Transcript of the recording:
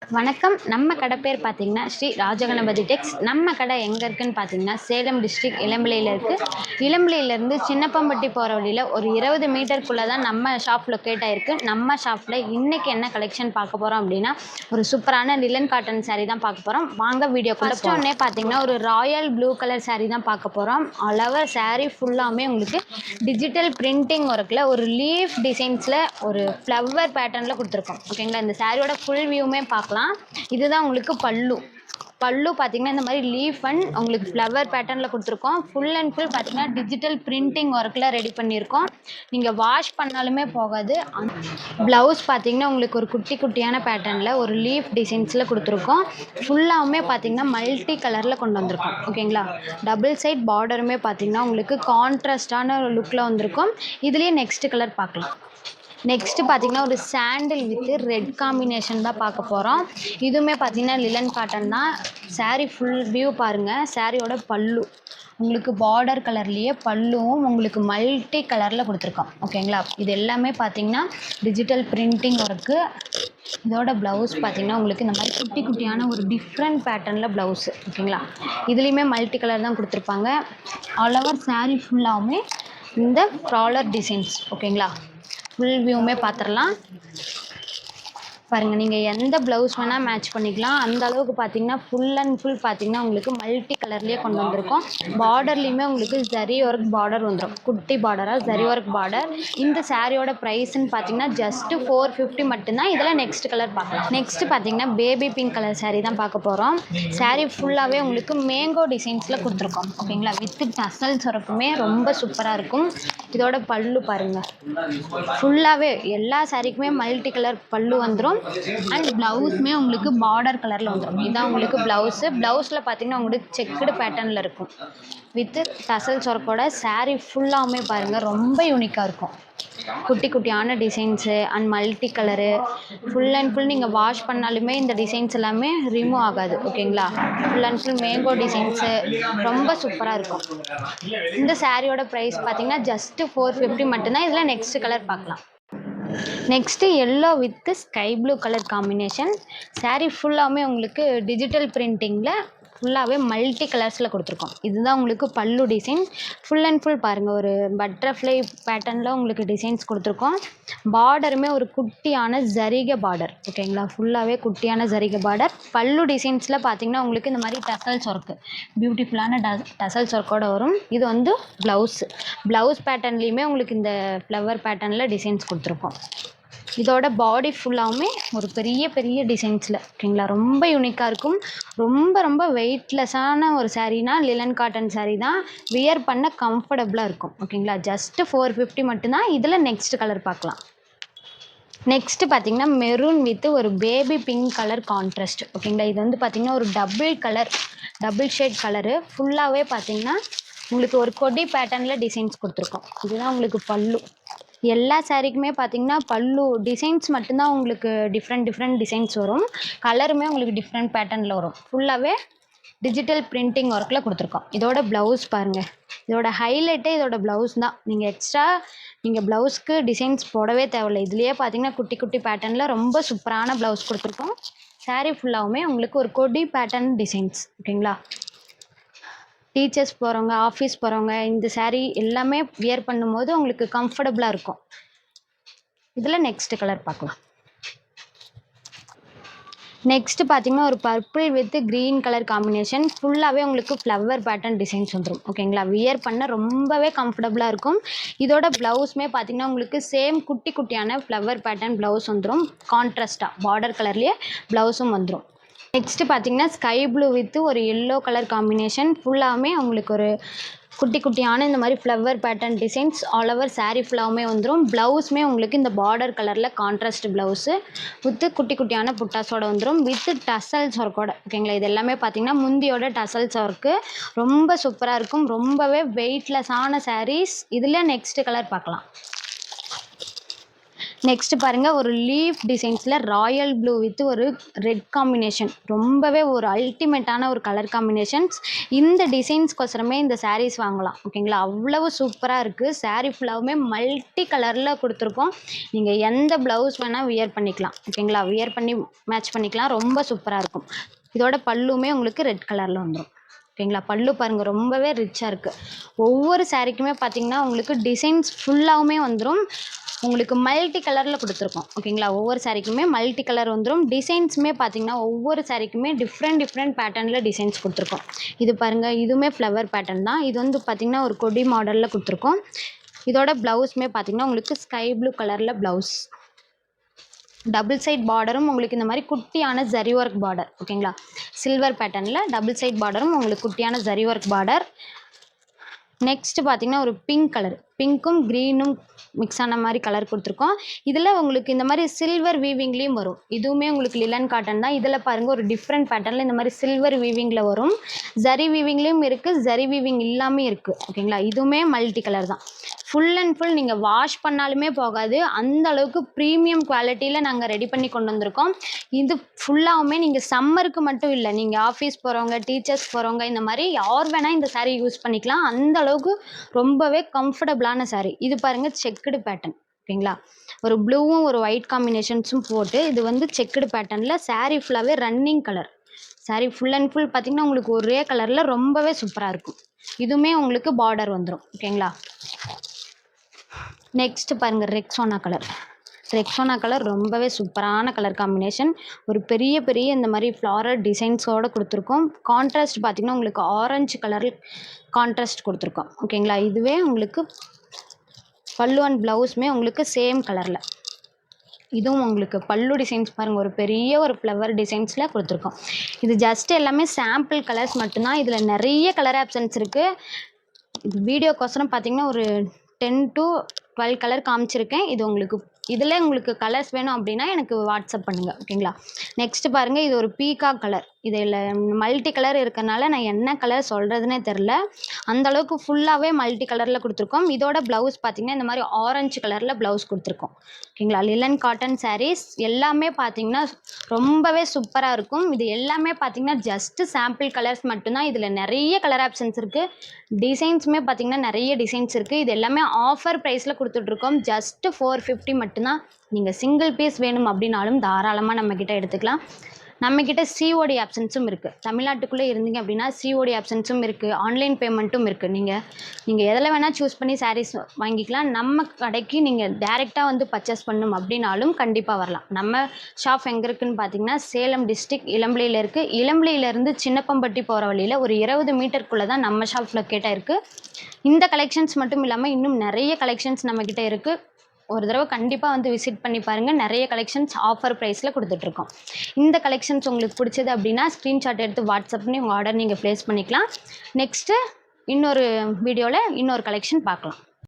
வணக்கம். நம்ம கடை பேர் பார்த்தீங்கன்னா, ஸ்ரீ ராஜகணபதி டெக்ஸ். நம்ம கடை எங்க இருக்குன்னு பார்த்தீங்கன்னா, சேலம் டிஸ்ட்ரிக்ட் இளம்பிள்ளையில இருக்கு. இளம்பிள்ளையிலேருந்து சின்னப்பம்பட்டி போற வழியில ஒரு 20 மீட்டருக்குள்ள தான் நம்ம ஷாப் லொக்கேட் ஆயிருக்கு. நம்ம ஷாப்ல இன்னைக்கு என்ன கலெக்ஷன் பார்க்க போறோம் அப்படின்னா, ஒரு சூப்பரான லிலன் காட்டன் சாரீ தான் பார்க்க போறோம். வாங்க வீடியோக்குள்ள போலாம். ஃபர்ஸ்ட் ஒன்னே பார்த்தீங்கன்னா, ஒரு ராயல் ப்ளூ கலர் சாரீ தான் பார்க்க போறோம். ஆல் ஓவர் சாரீ ஃபுல்லாமே உங்களுக்கு டிஜிட்டல் பிரிண்டிங் ஒர்க்ல ஒரு லீஃப் டிசைன்ஸ்ல ஒரு ஃப்ளவர் பேட்டர்ன்ல கொடுத்துருக்கோம். ஓகேங்களா? இந்த சாரியோட ஃபுல் வியூமே பார்க்கலாம். இதுதான் உங்களுக்கு பல்லு. பல்லு பார்த்தீங்கன்னா இந்த மாதிரி லீஃப் அண்ட் உங்களுக்கு ஃப்ளவர் பேட்டர்னில் கொடுத்துருக்கோம். ஃபுல் அண்ட் ஃபுல் பார்த்தீங்கன்னா டிஜிட்டல் பிரிண்டிங் ஒர்க்கில் ரெடி பண்ணியிருக்கோம். நீங்கள் வாஷ் பண்ணாலுமே போகாது. ப்ளவுஸ் பார்த்தீங்கன்னா உங்களுக்கு ஒரு குட்டி குட்டியான பேட்டர்னில் ஒரு லீஃப் டிசைன்ஸில் கொடுத்துருக்கோம். ஃபுல்லாகவுமே பார்த்தீங்கன்னா மல்டி கலரில் கொண்டு வந்திருக்கோம். ஓகேங்களா? டபுள் சைட் பார்டருமே பார்த்தீங்கன்னா உங்களுக்கு கான்ட்ராஸ்டான லுக்கில் வந்திருக்கும். இதுலேயே நெக்ஸ்ட் கலர் பார்க்கலாம். நெக்ஸ்ட்டு பார்த்தீங்கன்னா ஒரு சாண்டில் வித் ரெட் காம்பினேஷன் தான் பார்க்க போகிறோம். இதுவுமே பார்த்தீங்கன்னா லிலன் காட்டன் தான். சாரீ ஃபுல் வியூ பாருங்கள். சாரியோட பல்லு உங்களுக்கு பார்டர் கலர்லேயே பல்லுவும் உங்களுக்கு மல்டி கலரில் கொடுத்துருக்கோம். ஓகேங்களா? இது எல்லாமே பார்த்தீங்கன்னா டிஜிட்டல் பிரிண்டிங் ஒர்க்கு. இதோட ப்ளவுஸ் பார்த்தீங்கன்னா உங்களுக்கு இந்த மாதிரி குட்டி குட்டியான ஒரு டிஃப்ரெண்ட் பேட்டர்னில் ப்ளவுஸு. ஓகேங்களா? இதுலேயுமே மல்டி கலர் தான் கொடுத்துருப்பாங்க. ஆல் ஓவர் சாரீ ஃபுல்லாகவுமே இந்த ஃப்ராலர் டிசைன்ஸ். ஓகேங்களா? ஃபுல் வியூமே பார்த்துடலாம். பாருங்கள், நீங்கள் எந்த ப்ளவுஸ் வேணால் மேட்ச் பண்ணிக்கலாம். அந்த அளவுக்கு பார்த்தீங்கன்னா ஃபுல் அண்ட் ஃபுல் பார்த்தீங்கன்னா உங்களுக்கு மல்டி கலர்லேயே கொண்டு வந்திருக்கோம். பார்டர்லேயுமே உங்களுக்கு ஜரி ஒர்க் பார்டர் வந்துடும். குட்டி பார்டராக ஜரி ஒர்க் பார்டர். இந்த சாரியோட ப்ரைஸ்ன்னு பார்த்தீங்கன்னா ஜஸ்ட்டு 450 மட்டும்தான். இதில் நெக்ஸ்ட் கலர் பார்க்கலாம். நெக்ஸ்ட்டு பார்த்தீங்கன்னா பேபி பிங்க் கலர் சாரீ தான் பார்க்க போகிறோம். சாரீ ஃபுல்லாகவே உங்களுக்கு மேங்கோ டிசைன்ஸில் கொடுத்துருக்கோம். ஓகேங்களா? வித்து டசல்ஸ் ஒர்க்குமே ரொம்ப சூப்பராக இருக்கும். இதோட பல்லு பாருங்கள். ஃபுல்லாகவே எல்லா சாரீக்குமே மல்டி கலர் பல்லு வந்துடும். அண்ட் ப்ளவுஸுமே உங்களுக்கு பார்டர் கலரில் வந்துடும். இதுதான் உங்களுக்கு ப்ளவுஸு. ப்ளவுஸில் பார்த்தீங்கன்னா உங்களுக்கு செக்குடு பேட்டர்னில் இருக்கும். வித்து டசல்ஸ் ஒர்க்கோட சாரீ ஃபுல்லாகவுமே பாருங்கள் ரொம்ப யூனிக்காக இருக்கும். குட்டி குட்டியான designs and multi colour. Full and full நீங்கள் வாஷ் பண்ணாலுமே இந்த டிசைன்ஸ் எல்லாமே ரிமூவ் ஆகாது. ஓகேங்களா? Full and full mango designs ரொம்ப சூப்பராக இருக்கும். இந்த சாரியோட ப்ரைஸ் பார்த்தீங்கன்னா ஜஸ்ட்டு 450 மட்டும்தான். இதில் நெக்ஸ்ட் கலர் பார்க்கலாம். Next yellow with sky blue colour combination. Sari ஃபுல்லாகவுமே உங்களுக்கு டிஜிட்டல் பிரிண்டிங்கில் ஃபுல்லாகவே மல்டி கலர்ஸில் கொடுத்துருக்கோம். இதுதான் உங்களுக்கு பல்லு டிசைன். ஃபுல் அண்ட் ஃபுல் பாருங்கள் ஒரு பட்டர்ஃப்ளை பேட்டர்னில் உங்களுக்கு டிசைன்ஸ் கொடுத்துருக்கோம். பார்டருமே ஒரு குட்டியான ஜரிகை பார்டர். ஓகேங்களா? ஃபுல்லாகவே குட்டியான ஜரிகை பார்டர். பல்லு டிசைன்ஸில் பார்த்தீங்கன்னா உங்களுக்கு இந்த மாதிரி டசல்ஸ் ஒர்க்கு பியூட்டிஃபுல்லான டசல்ஸ் ஒர்க்கோடு வரும். இது வந்து ப்ளவுஸு. ப்ளவுஸ் பேட்டர்ன்லேயுமே உங்களுக்கு இந்த ஃப்ளவர் பேட்டர்னில் டிசைன்ஸ் கொடுத்துருக்கோம். இதோட பாடி ஃபுல்லாகவுமே ஒரு பெரிய பெரிய டிசைன்ஸில். ஓகேங்களா? ரொம்ப யூனிக்காக இருக்கும். ரொம்ப ரொம்ப வெயிட்லெஸ்ஸான ஒரு சாரீனா லிலன் காட்டன் சாரீ தான். வியர் பண்ண கம்ஃபர்டபுளாக இருக்கும். ஓகேங்களா? ஜஸ்ட்டு 450 மட்டும்தான். இதில் நெக்ஸ்ட் கலர் பார்க்கலாம். நெக்ஸ்ட்டு பார்த்தீங்கன்னா மெரூன் வித் ஒரு பேபி பிங்க் கலர் கான்ட்ராஸ்ட். ஓகேங்களா? இது வந்து பார்த்தீங்கன்னா ஒரு டபுள் ஷேட் கலரு. ஃபுல்லாகவே பார்த்தீங்கன்னா உங்களுக்கு ஒரு கொடி பேட்டர்னில் டிசைன்ஸ் கொடுத்துருக்கோம். இதுதான் உங்களுக்கு பல்லு. எல்லா சாரீக்குமே பார்த்தீங்கன்னா பல்லு டிசைன்ஸ் மட்டும்தான் உங்களுக்கு டிஃப்ரெண்ட் டிசைன்ஸ் வரும். கலருமே உங்களுக்கு டிஃப்ரெண்ட் பேட்டர்னில் வரும். ஃபுல்லாகவே டிஜிட்டல் பிரிண்டிங் ஒர்க்கில் கொடுத்துருக்கோம். இதோட ப்ளவுஸ் பாருங்கள். இதோட ஹைலைட்டே இதோட ப்ளவுஸ் தான். நீங்கள் ப்ளவுஸ்க்கு டிசைன்ஸ் போடவே தேவையில்லை. இதுலேயே பார்த்தீங்கன்னா குட்டி குட்டி பேட்டர்னில் ரொம்ப சூப்பரான ப்ளவுஸ் கொடுத்துருக்கோம். சாரீ ஃபுல்லாகவுமே உங்களுக்கு ஒரு கொடி பேட்டர்ன் டிசைன்ஸ். ஓகேங்களா? டீச்சர்ஸ் போகிறவங்க, ஆஃபீஸ் போகிறவங்க இந்த சாரீ எல்லாமே வியர் பண்ணும்போது உங்களுக்கு கம்ஃபர்டபுளாக இருக்கும். இதில் நெக்ஸ்ட் கலர் பார்க்கலாம். நெக்ஸ்ட்டு பார்த்தீங்கன்னா ஒரு purple with green colour combination. ஃபுல்லாகவே உங்களுக்கு ஃப்ளவர் பேட்டர்ன் டிசைன்ஸ் வந்துடும். ஓகேங்களா? வியர் பண்ண ரொம்பவே கம்ஃபர்டபுளாக இருக்கும். இதோட ப்ளவுஸுமே பார்த்தீங்கன்னா உங்களுக்கு சேம் குட்டி குட்டியான ஃப்ளவர் பேட்டர்ன் ப்ளவுஸ் வந்துடும். கான்ட்ராஸ்ட்டாக பார்டர் கலர்லேயே ப்ளவுஸும் வந்துடும். நெக்ஸ்ட்டு பார்த்தீங்கன்னா ஸ்கை ப்ளூ வித் ஒரு எல்லோ கலர் காம்பினேஷன். ஃபுல்லாகவுமே உங்களுக்கு ஒரு குட்டி குட்டியான இந்த மாதிரி flower pattern designs all over sari ஃபுல்லாகவுமே வந்துடும். ப்ளவுஸுமே உங்களுக்கு இந்த பார்டர் கலரில் கான்ட்ராஸ்ட் ப்ளவுஸு வித்து குட்டி குட்டியான புட்டாஸோட வந்துடும். With tassels ஒர்க்கோட. ஓகேங்களா? இது எல்லாமே பார்த்தீங்கன்னா முந்தியோட டசல்ஸ் ஒர்க்கு ரொம்ப சூப்பராக இருக்கும். ரொம்பவே வெயிட்லெஸ்ஸான சாரீஸ். இதில் நெக்ஸ்ட் கலர் பார்க்கலாம். நெக்ஸ்ட் பாருங்கள், ஒரு லீஃப் டிசைன்ஸில் ராயல் ப்ளூ வித் ஒரு ரெட் காம்பினேஷன். ரொம்பவே ஒரு அல்டிமேட்டான ஒரு கலர் காம்பினேஷன்ஸ். இந்த டிசைன்ஸ்க்கோசரமே இந்த சாரீஸ் வாங்கலாம். ஓகேங்களா, அவ்வளவு சூப்பராக இருக்குது. சாரீ ஃபுல்லாகவுமே மல்டி கலரில் கொடுத்துருக்கோம். நீங்கள் எந்த ப்ளவுஸ் வேணால் வியர் பண்ணிக்கலாம். ஓகேங்களா, வியர் பண்ணி மேட்ச் பண்ணிக்கலாம். ரொம்ப சூப்பராக இருக்கும். இதோட பல்லுமே உங்களுக்கு ரெட் கலரில் வந்துடும். ஓகேங்களா, பல்லு பாருங்கள் ரொம்பவே ரிச்சாக இருக்குது. ஒவ்வொரு சாரீக்குமே பார்த்தீங்கன்னா உங்களுக்கு டிசைன்ஸ் ஃபுல்லாகவுமே வந்துடும். உங்களுக்கு மல்டி கலரில் கொடுத்துருக்கோம். ஓகேங்களா, ஒவ்வொரு சாரீக்குமே மல்டி கலர் வந்துடும். டிசைன்ஸுமே பார்த்தீங்கன்னா ஒவ்வொரு சாரீக்குமே டிஃப்ரெண்ட் பேட்டர்னில் டிசைன்ஸ் கொடுத்துருக்கோம். இது பாருங்கள், இதுவுமே ஃப்ளவர் பேட்டர்ன் தான். இது வந்து பார்த்திங்கன்னா ஒரு கொடி மாடலில் கொடுத்துருக்கோம். இதோட ப்ளவுஸுமே பார்த்திங்கன்னா உங்களுக்கு ஸ்கை ப்ளூ கலரில் ப்ளவுஸ். டபுள் சைட் பார்டரும் உங்களுக்கு இந்த மாதிரி குட்டியான ஜரி ஒர்க் பார்டர். ஓகேங்களா, சில்வர் பேட்டர்னில் டபுள் சைட் பார்டரும் உங்களுக்கு குட்டியான ஜரி ஒர்க் பார்டர். நெக்ஸ்ட்டு பார்த்திங்கன்னா ஒரு பிங்க் கலர், பிங்க்கும் க்ரீனும் மிக்ஸ் ஆன மாதிரி கலர் கொடுத்துருக்கோம். இதில் உங்களுக்கு இந்த மாதிரி சில்வர் வீவிங்லேயும் வரும். இதுவுமே உங்களுக்கு லிலன் காட்டன் தான். இதில் பாருங்கள் ஒரு டிஃப்ரெண்ட் பேட்டர்னில் இந்த மாதிரி சில்வர் வீவிங்கில் வரும். ஜரி வீவிங்லேயும் இருக்குது, ஜரி வீவிங் இல்லாமல் இருக்குது. ஓகேங்களா, இதுவுமே மல்டி கலர் தான். ஃபுல் அண்ட் ஃபுல் நீங்கள் வாஷ் பண்ணாலுமே போகாது. அந்த அளவுக்கு ப்ரீமியம் குவாலிட்டியில் நாங்கள் ரெடி பண்ணி கொண்டு வந்திருக்கோம். இது ஃபுல்லாகவுமே நீங்கள் சம்மருக்கு மட்டும் இல்லை, நீங்கள் ஆஃபீஸ் போகிறவங்க, டீச்சர்ஸ் போகிறவங்க, இந்த மாதிரி யார் வேணால் இந்த சாரீ யூஸ் பண்ணிக்கலாம். அந்த அளவுக்கு ரொம்பவே கம்ஃபர்டபுளான சாரீ. இது பாருங்கள் செக்குடு பேட்டர்ன். ஓகேங்களா, ஒரு ப்ளூவும் ஒரு ஒயிட் காம்பினேஷன்ஸும் போட்டு இது வந்து செக்குடு பேட்டர்னில் சாரீ ஃபுல்லாகவே running colour. Sari full and full பார்த்திங்கன்னா உங்களுக்கு ஒரே கலரில் ரொம்பவே சூப்பராக இருக்கும். இதுவுமே உங்களுக்கு பார்டர் வந்துடும். ஓகேங்களா, நெக்ஸ்ட்டு பாருங்கள் ரெக்ஸோனா கலர். ரெக்ஸோனா கலர் ரொம்பவே சூப்பரான கலர் காம்பினேஷன். ஒரு பெரிய இந்த மாதிரி ஃப்ளாரல் டிசைன்ஸோடு கொடுத்துருக்கோம். கான்ட்ராஸ்ட் பார்த்திங்கன்னா உங்களுக்கு ஆரஞ்சு கலரில் கான்ட்ராஸ்ட் கொடுத்துருக்கோம். ஓகேங்களா, இதுவே உங்களுக்கு பல்லு அண்ட் ப்ளவுஸுமே உங்களுக்கு சேம் கலரில். இதுவும் உங்களுக்கு பல்லு டிசைன்ஸ் பாருங்கள், ஒரு பெரிய ஒரு ஃப்ளவர் டிசைன்ஸில் கொடுத்துருக்கோம். இது ஜஸ்ட் எல்லாமே சாம்பிள் கலர்ஸ் மட்டும்தான். இதில் நிறைய கலர் ஆப்ஷன்ஸ் இருக்குது. இது வீடியோக்கோசரம் பார்த்திங்கன்னா ஒரு 10 to 12 கலர் காமிச்சிருக்கேன். இது உங்களுக்கு இதில் உங்களுக்கு கலர்ஸ் வேணும் அப்படின்னா எனக்கு வாட்ஸ்அப் பண்ணுங்கள். ஓகேங்களா, நெக்ஸ்ட்டு பாருங்கள், இது ஒரு பீகாக் கலர். இதில் மல்டி கலர் இருக்கறனால நான் என்ன கலர் சொல்கிறதுனே தெரில. அந்தளவுக்கு ஃபுல்லாகவே மல்டி கலரில் கொடுத்துருக்கோம். இதோட ப்ளவுஸ் பார்த்திங்கன்னா இந்த மாதிரி ஆரஞ்சு கலரில் ப்ளவுஸ் கொடுத்துருக்கோம். ஓகேங்களா, லிலன் காட்டன் சாரீஸ் எல்லாமே பார்த்திங்கன்னா ரொம்பவே சூப்பராக இருக்கும். இது எல்லாமே பார்த்திங்கன்னா ஜஸ்ட்டு சாம்பிள் கலர்ஸ் மட்டும்தான். இதில் நிறைய கலர் ஆப்ஷன்ஸ் இருக்குது. டிசைன்ஸுமே பார்த்திங்கன்னா நிறைய டிசைன்ஸ் இருக்குது. இது எல்லாமே ஆஃபர் ப்ரைஸில் கொடுத்துட்ருக்கோம். ஜஸ்ட்டு 450 மட்டும்தான். நீங்கள் சிங்கிள் பீஸ் வேணும் அப்படின்னாலும் தாராளமாக நம்மக்கிட்ட எடுத்துக்கலாம். நம்மக்கிட்ட சிஓடி ஆப்ஷன்ஸும் இருக்குது. தமிழ்நாட்டுக்குள்ளே இருந்தீங்க அப்படின்னா சிஓடி ஆப்ஷன்ஸும் இருக்குது, ஆன்லைன் பேமெண்ட்டும் இருக்குது. நீங்கள் எதில் வேணால் சூஸ் பண்ணி சாரீஸ் வாங்கிக்கலாம். நம்ம கடைக்கு நீங்கள் டேரெக்டாக வந்து பர்ச்சேஸ் பண்ணணும் அப்படின்னாலும் கண்டிப்பாக வரலாம். நம்ம ஷாப் எங்கே இருக்குதுன்னு பார்த்தீங்கன்னா சேலம் டிஸ்ட்ரிக்ட் இளம்பிள்ளையில் இருக்குது. இளம்பிள்ளையிலேருந்து சின்னப்பம்பட்டி போகிற வழியில் ஒரு 20 மீட்டருக்குள்ளே தான் நம்ம ஷாப் லொக்கேட்டாக இருக்குது. இந்த கலெக்ஷன்ஸ் மட்டும் இல்லாமல் இன்னும் நிறைய கலெக்ஷன்ஸ் நம்மக்கிட்ட இருக்குது. ஒரு தடவை கண்டிப்பாக வந்து விசிட் பண்ணி பாருங்கள். நிறைய கலெக்ஷன்ஸ் ஆஃபர் ப்ரைஸில் கொடுத்துட்ருக்கோம். இந்த கலெக்ஷன்ஸ் உங்களுக்கு பிடிச்சது அப்படின்னா ஸ்க்ரீன்ஷாட் எடுத்து வாட்ஸ்அப் பண்ணி உங்கள் ஆர்டர் நீங்கள் ப்ளேஸ் பண்ணிக்கலாம். நெக்ஸ்ட்டு இன்னொரு வீடியோவில் இன்னொரு கலெக்ஷன் பார்க்கலாம்.